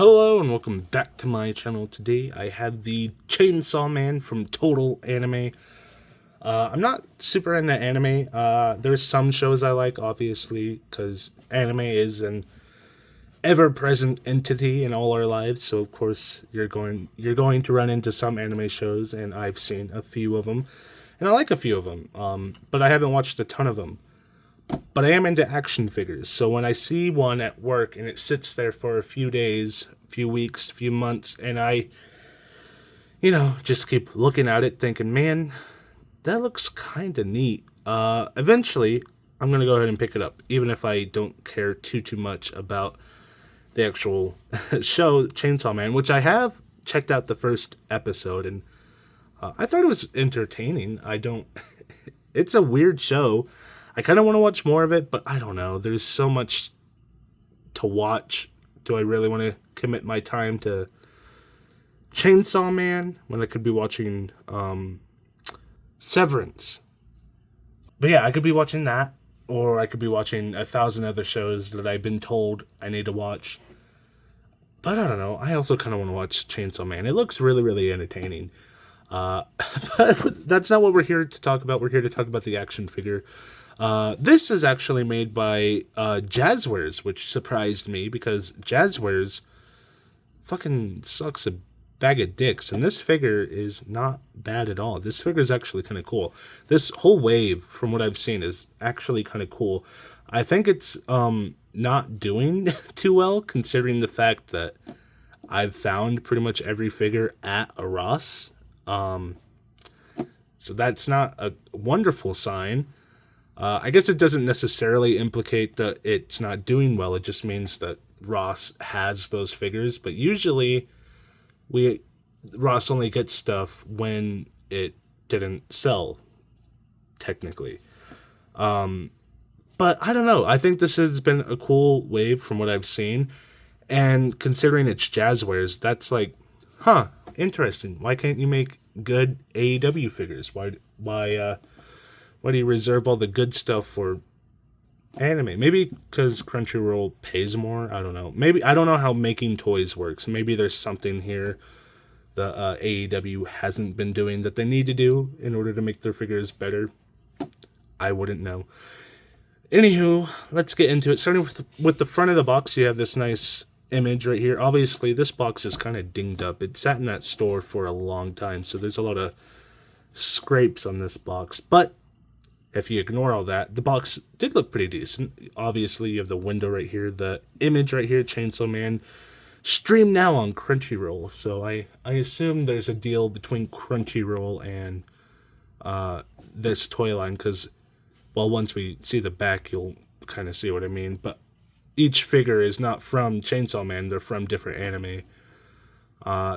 Hello and welcome back to my channel. Today I have the Chainsaw Man from Total Anime. I'm not super into anime. There's some shows I like, obviously, because anime is an ever-present entity in all our lives. So of course you're going to run into some anime shows, and I've seen a few of them, and I like a few of them. But I haven't watched a ton of them. But I am into action figures, so when I see one at work and it sits there for a few days, few weeks, few months, and I, just keep looking at it thinking, man, that looks kind of neat. Eventually, I'm going to go ahead and pick it up, even if I don't care too much about the actual show, Chainsaw Man, which I have checked out the first episode, and I thought it was entertaining. It's a weird show. I kind of want to watch more of it, but I don't know. There's so much to watch. Do I really want to commit my time to Chainsaw Man when I could be watching Severance? But yeah, I could be watching that, or I could be watching 1,000 other shows that I've been told I need to watch. But I don't know. I also kind of want to watch Chainsaw Man. It looks really entertaining. But that's not what we're here to talk about. We're here to talk about the action figure. This is actually made by Jazwares, which surprised me because Jazwares fucking sucks a bag of dicks, and this figure is not bad at all. This figure is actually kind of cool. This whole wave, from what I've seen, is actually kind of cool. I think it's not doing too well, considering the fact that I've found pretty much every figure at a Ross. So that's not a wonderful sign. I guess it doesn't necessarily implicate that it's not doing well. It just means that Ross has those figures. But usually, Ross only gets stuff when it didn't sell, technically. But I don't know. I think this has been a cool wave from what I've seen. And considering it's Jazwares, that's like, interesting. Why can't you make good AEW figures? Why do you reserve all the good stuff for anime? Maybe because Crunchyroll pays more? I don't know. Maybe, I don't know how making toys works. Maybe there's something here the AEW hasn't been doing that they need to do in order to make their figures better. I wouldn't know. Anywho, let's get into it. Starting with the front of the box, you have this nice image right here. Obviously, this box is kind of dinged up. It sat in that store for a long time, so there's a lot of scrapes on this box. But if you ignore all that, the box did look pretty decent. Obviously, you have the window right here, the image right here, Chainsaw Man. Stream now on Crunchyroll. So I assume there's a deal between Crunchyroll and this toy line, because, well, once we see the back, you'll kind of see what I mean. But each figure is not from Chainsaw Man. They're from different anime.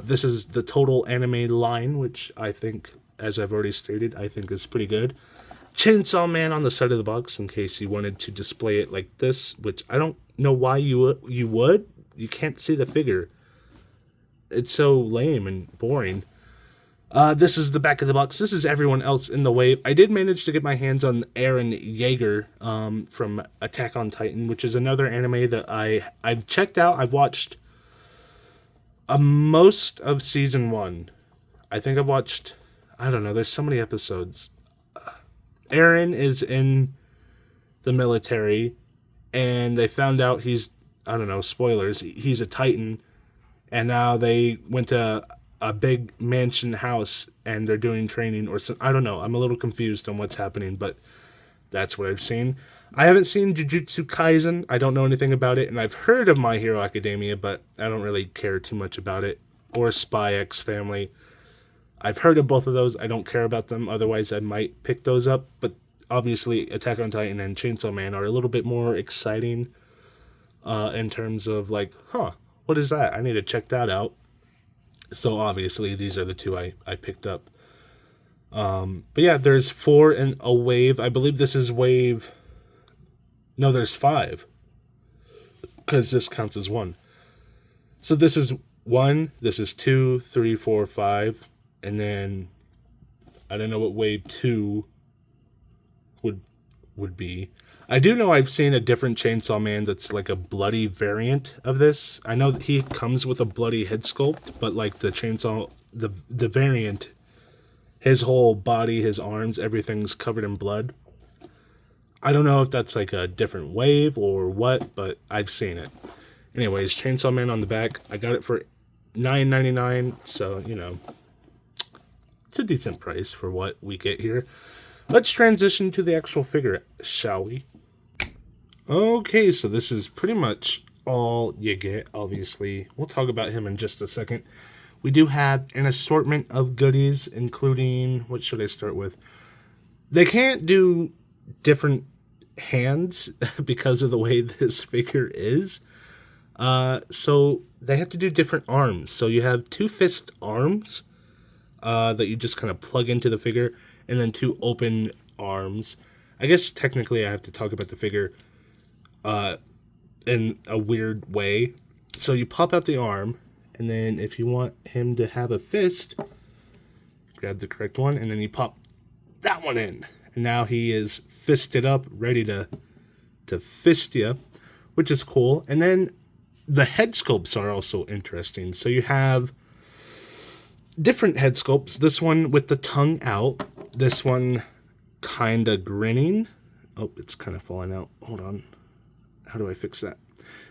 This is the Total Anime line, which I think, as I've already stated, I think is pretty good. Chainsaw Man on the side of the box in case you wanted to display it like this, which I don't know why you would. You can't see the figure. It's so lame and boring. This is the back of the box. This is everyone else in the wave. I did manage to get my hands on Eren Yeager from Attack on Titan, which is another anime that I've checked out. I've watched most of season 1. I think I've watched, I don't know, there's so many episodes. Eren is in the military, and they found out he's, I don't know, spoilers, he's a Titan, and now they went to a big mansion house, and they're doing training, or some, I don't know, I'm a little confused on what's happening, but that's what I've seen. I haven't seen Jujutsu Kaisen, I don't know anything about it, and I've heard of My Hero Academia, but I don't really care too much about it, or Spy X Family. I've heard of both of those. I don't care about them. Otherwise, I might pick those up. But obviously, Attack on Titan and Chainsaw Man are a little bit more exciting in terms of like, what is that? I need to check that out. So obviously, these are the two I picked up. But yeah, there's 4 in a wave. I believe this is wave... No, there's 5. Because this counts as 1. So this is 1, this is 2, 3, 4, 5... And then, I don't know what wave 2 would be. I do know I've seen a different Chainsaw Man that's like a bloody variant of this. I know that he comes with a bloody head sculpt, but like the chainsaw, the variant, his whole body, his arms, everything's covered in blood. I don't know if that's like a different wave or what, but I've seen it. Anyways, Chainsaw Man on the back. I got it for $9.99, so you know, it's a decent price for what we get here. Let's transition to the actual figure, shall we? Okay, so this is pretty much all you get, obviously. We'll talk about him in just a second. We do have an assortment of goodies, including, what should I start with? They can't do different hands because of the way this figure is. So they have to do different arms. So you have 2 fist arms that you just kind of plug into the figure, and then 2 open arms. I guess technically I have to talk about the figure in a weird way. So you pop out the arm, and then if you want him to have a fist, grab the correct one, and then you pop that one in. And now he is fisted up, ready to fist you, which is cool. And then the head sculpts are also interesting. So you have different head sculpts. This one with the tongue out. This one kind of grinning. Oh, it's kind of falling out. Hold on. How do I fix that?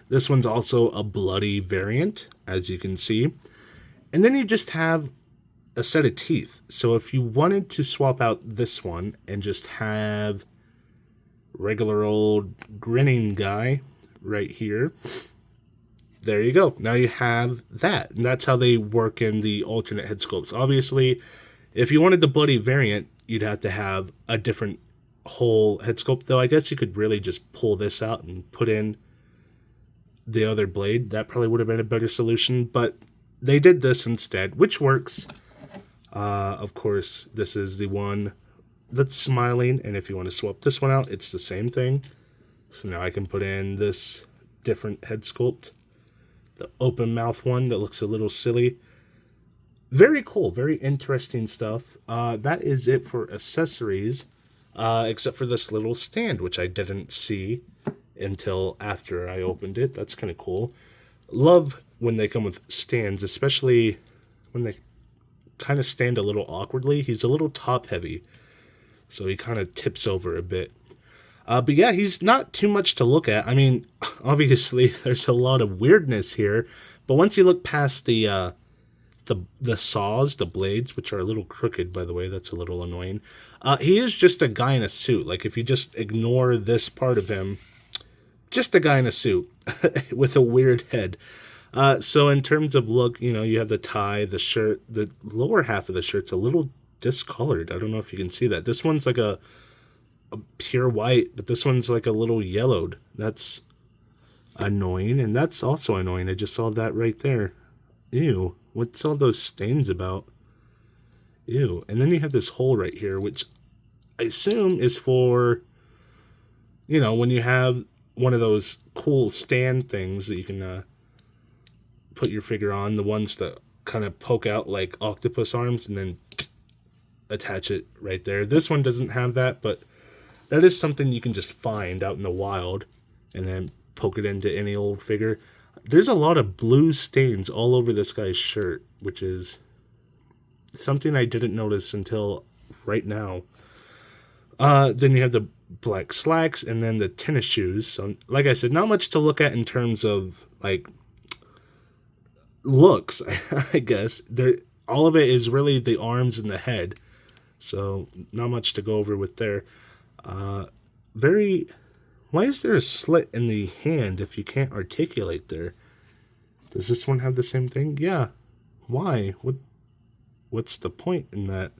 This one's also a bloody variant, as you can see. And then you just have a set of teeth. So if you wanted to swap out this one and just have regular old grinning guy right here, there you go. Now you have that. And that's how they work in the alternate head sculpts. Obviously, if you wanted the bloody variant, you'd have to have a different whole head sculpt. Though I guess you could really just pull this out and put in the other blade. That probably would have been a better solution. But they did this instead, which works. Of course, this is the one that's smiling. And if you want to swap this one out, it's the same thing. So now I can put in this different head sculpt. The open mouth one that looks a little silly. Very cool, very interesting stuff. That is it for accessories, except for this little stand, which I didn't see until after I opened it. That's kind of cool. Love when they come with stands, especially when they kind of stand a little awkwardly. He's a little top heavy, so he kind of tips over a bit. But yeah, he's not too much to look at. I mean, obviously there's a lot of weirdness here, but once you look past the saws, the blades, which are a little crooked, by the way, that's a little annoying. He is just a guy in a suit. Like, if you just ignore this part of him, just a guy in a suit with a weird head. So in terms of look, you know, you have the tie, the shirt, the lower half of the shirt's a little discolored. I don't know if you can see that. This one's like a pure white, but this one's like a little yellowed. That's annoying, and that's also annoying. I just saw that right there. Ew, what's all those stains about? Ew. And then you have this hole right here, which I assume is for, you know, when you have one of those cool stand things that you can put your figure on, the ones that kind of poke out like octopus arms, and then attach it right there. This one doesn't have that, but that is something you can just find out in the wild and then poke it into any old figure. There's a lot of blue stains all over this guy's shirt, which is something I didn't notice until right now. Then you have the black slacks and then the tennis shoes. So, like I said, not much to look at in terms of, like, looks, I guess. All of it is really the arms and the head. So, not much to go over with there. Why is there a slit in the hand if you can't articulate there? Does this one have the same thing? Yeah. Why? What's the point in that?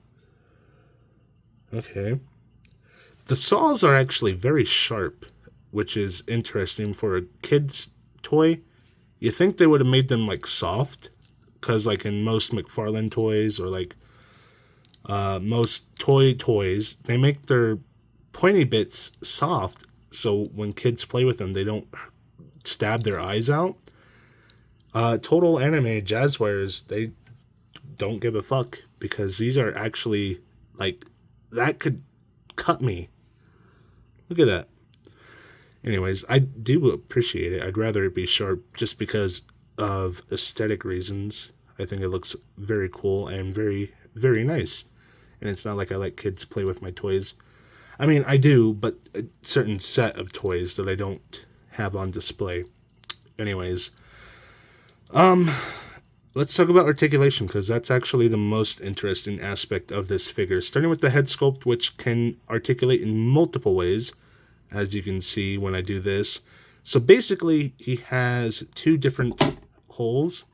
Okay. The saws are actually very sharp, which is interesting for a kid's toy. You think they would have made them, like, soft, because, like, in most McFarlane toys or, like, most toys, they make their pointy bits soft, so when kids play with them, they don't stab their eyes out. Total Anime Jazzwares, they don't give a fuck, because these are actually, like, that could cut me. Look at that. Anyways, I do appreciate it. I'd rather it be sharp just because of aesthetic reasons. I think it looks very cool and very, very nice. And it's not like I let kids play with my toys. I mean, I do, but a certain set of toys that I don't have on display. Anyways, let's talk about articulation, because that's actually the most interesting aspect of this figure. Starting with the head sculpt, which can articulate in multiple ways, as you can see when I do this. So basically, he has two different holes.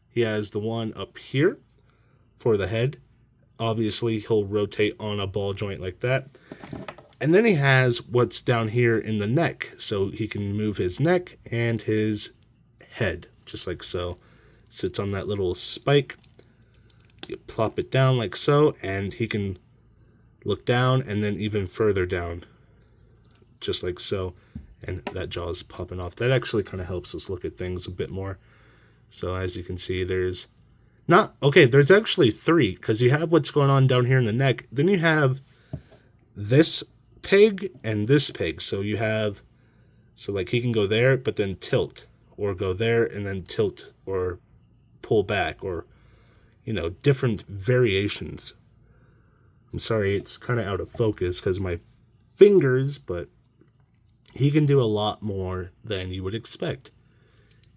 He has the one up here for the head. Obviously, he'll rotate on a ball joint like that. And then he has what's down here in the neck. So he can move his neck and his head, just like so. Sits on that little spike. You plop it down like so, and he can look down and then even further down, just like so. And that jaw is popping off. That actually kind of helps us look at things a bit more. So as you can see, there's there's actually three, because you have what's going on down here in the neck. Then you have this peg and this peg. So like he can go there, but then tilt, or go there and then tilt, or pull back, or, different variations. I'm sorry, it's kind of out of focus because my fingers, but he can do a lot more than you would expect.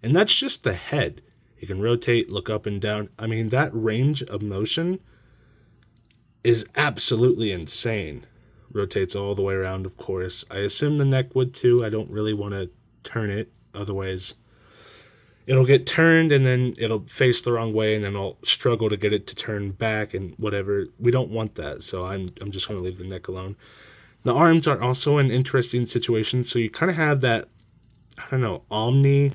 And that's just the head. He can rotate, look up and down. I mean, that range of motion is absolutely insane. Rotates all the way around, of course. I assume the neck would too. I don't really want to turn it. Otherwise, it'll get turned and then it'll face the wrong way, and then I'll struggle to get it to turn back and whatever. We don't want that, so I'm just going to leave the neck alone. The arms are also an interesting situation. So you kind of have that, Omni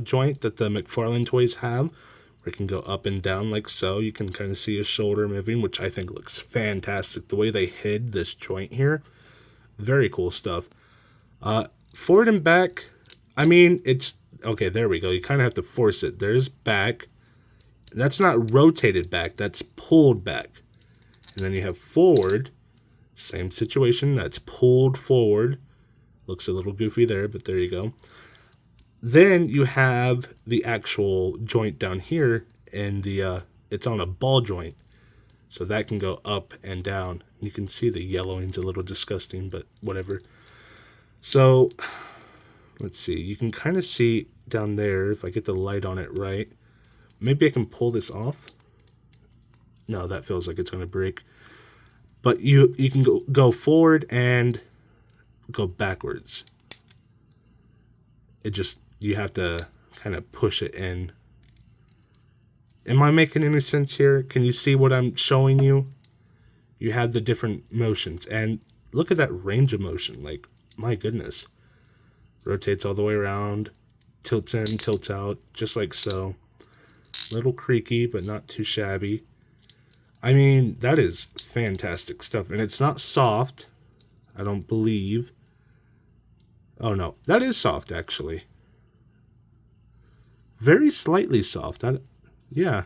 joint that the McFarlane toys have, where it can go up and down like so. You can kind of see his shoulder moving, which I think looks fantastic. The way they hid this joint here, very cool stuff. Forward and back, I mean, it's okay. There we go. You kind of have to force it. There's back. That's not rotated back. That's pulled back. And then you have forward. Same situation. That's pulled forward. Looks a little goofy there, but there you go. Then you have the actual joint down here, and it's on a ball joint. So that can go up and down. You can see the yellowing's a little disgusting, but whatever. So, let's see. You can kind of see down there, if I get the light on it right. Maybe I can pull this off. No, that feels like it's going to break. But you can go forward and go backwards. You have to kind of push it in. Am I making any sense here? Can you see what I'm showing you? You have the different motions, and look at that range of motion. Like, my goodness. Rotates all the way around, tilts in, tilts out, just like so. Little creaky, but not too shabby. I mean, that is fantastic stuff, and it's not soft, I don't believe. Oh no, that is soft actually. Very slightly soft. Yeah.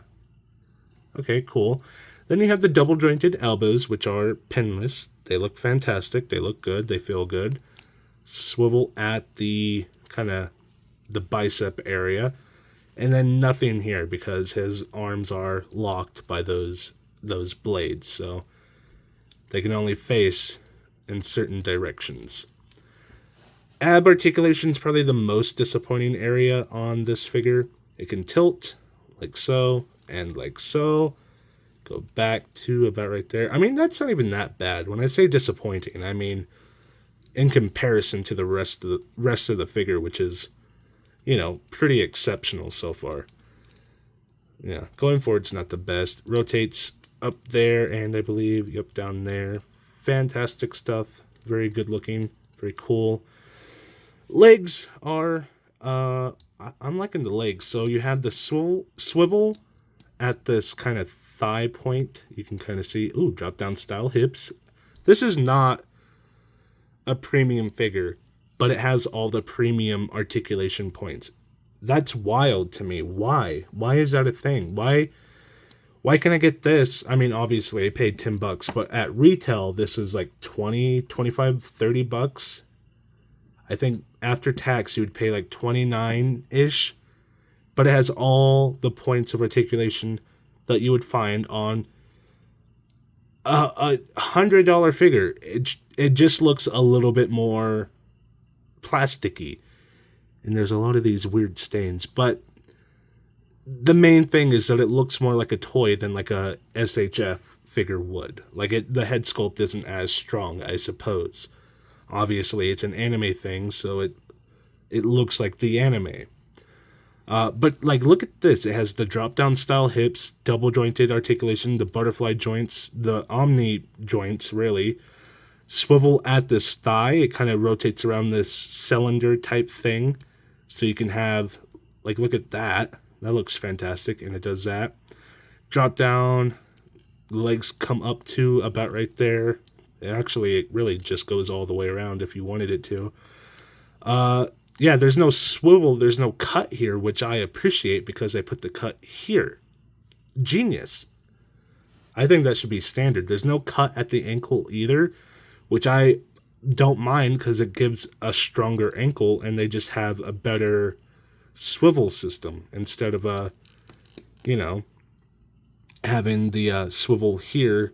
Okay, cool. Then you have the double jointed elbows, which are pinless. They look fantastic. They look good. They feel good. Swivel at the the bicep area. And then nothing here because his arms are locked by those blades. So they can only face in certain directions. Ab articulation is probably the most disappointing area on this figure. It can tilt like so and like so. Go back to about right there. I mean, that's not even that bad. When I say disappointing, I mean in comparison to the rest of the figure, which is, pretty exceptional so far. Yeah, going forward's not the best. Rotates up there and I believe, yep, down there. Fantastic stuff. Very good looking. Very cool. Legs are, I'm liking the legs. So you have the swivel at this kind of thigh point. You can kind of see, drop down style hips. This is not a premium figure, but it has all the premium articulation points. That's wild to me. Why? Why is that a thing? Why can I get this? I mean, obviously I paid $10, but at retail, this is like 20, 25, $30. I think after tax you would pay like 29-ish, but it has all the points of articulation that you would find on a $100 figure. It just looks a little bit more plasticky, and there's a lot of these weird stains, but the main thing is that it looks more like a toy than like a SHF figure would. Like the head sculpt isn't as strong, I suppose. Obviously, it's an anime thing, so it looks like the anime. But like, look at this. It has the drop-down style hips, double jointed articulation, the butterfly joints, the omni joints, really. Swivel at this thigh. It kind of rotates around this cylinder type thing. So you can have, like, look at that. That looks fantastic, and it does that. Drop down, the legs come up to about right there. Actually, it really just goes all the way around if you wanted it to. Yeah, there's no swivel, there's no cut here, which I appreciate because I put the cut here. Genius. I think that should be standard. There's no cut at the ankle either, which I don't mind because it gives a stronger ankle, and they just have a better swivel system instead of having the swivel here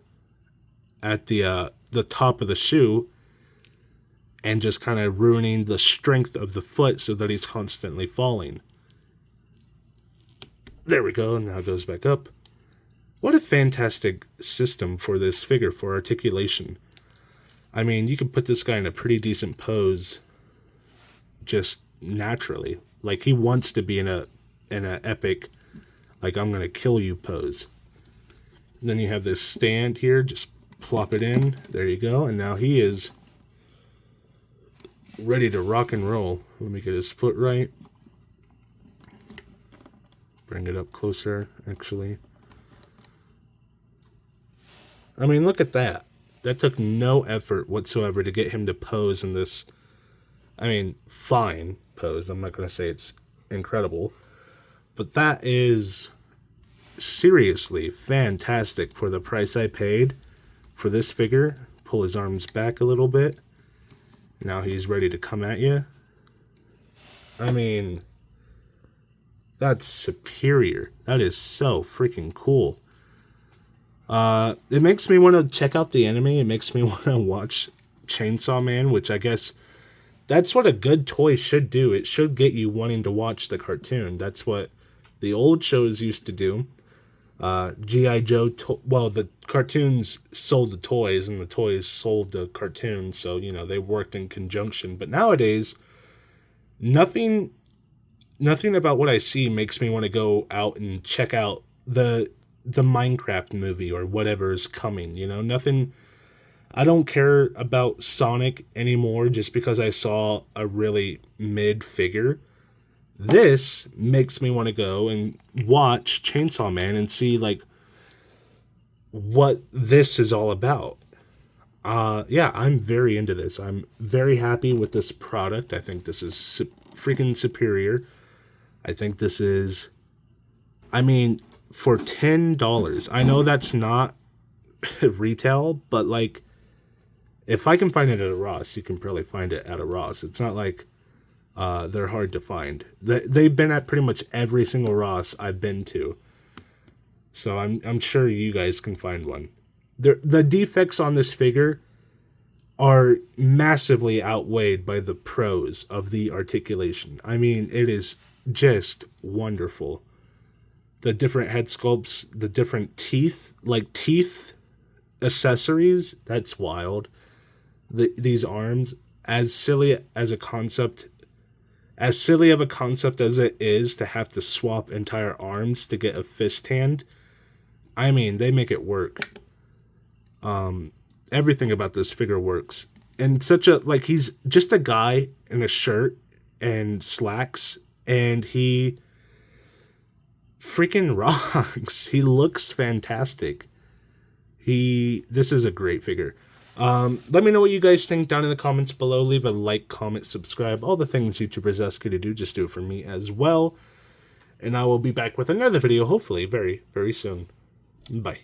at the top of the shoe and just kind of ruining the strength of the foot so that he's constantly falling. There we go. Now it goes back up. What a fantastic system for this figure for articulation. I mean, you can put this guy in a pretty decent pose just naturally. Like, he wants to be in a epic, like, I'm gonna kill you pose. And then you have this stand here, just plop it in. There you go. And now he is ready to rock and roll. Let me get his foot right. Bring it up closer, actually. I mean, look at that. That took no effort whatsoever to get him to pose in this, I mean, fine pose. I'm not going to say it's incredible, but that is seriously fantastic for the price I paid for this figure. Pull his arms back a little bit. Now he's ready to come at you. I mean, that's superior. That is so freaking cool. It makes me want to check out the anime. It makes me want to watch Chainsaw Man, which I guess that's what a good toy should do. It should get you wanting to watch the cartoon. That's what the old shows used to do. G.I. Joe, the cartoons sold the toys and the toys sold the cartoons, so, they worked in conjunction. But nowadays, nothing about what I see makes me want to go out and check out the Minecraft movie or whatever is coming, nothing. I don't care about Sonic anymore just because I saw a really mid figure. This makes me want to go and watch Chainsaw Man and see, like, what this is all about. Yeah, I'm very into this. I'm very happy with this product. I think this is freaking superior. I think this is, I mean, for $10, I know that's not retail, but, like, if I can find it at a Ross, you can probably find it at a Ross. It's not like they're hard to find. They've been at pretty much every single Ross I've been to. So I'm sure you guys can find one. The defects on this figure are massively outweighed by the pros of the articulation. I mean, it is just wonderful. The different head sculpts, the different teeth accessories, that's wild. These arms, as silly of a concept as it is to have to swap entire arms to get a fist hand, I mean, they make it work. Everything about this figure works. And he's just a guy in a shirt and slacks, and he freaking rocks. He looks fantastic. This is a great figure. Let me know what you guys think down in the comments below. Leave a like, comment, subscribe, all the things YouTubers ask you to do. Just do it for me as well. And I will be back with another video, hopefully very, very soon. Bye.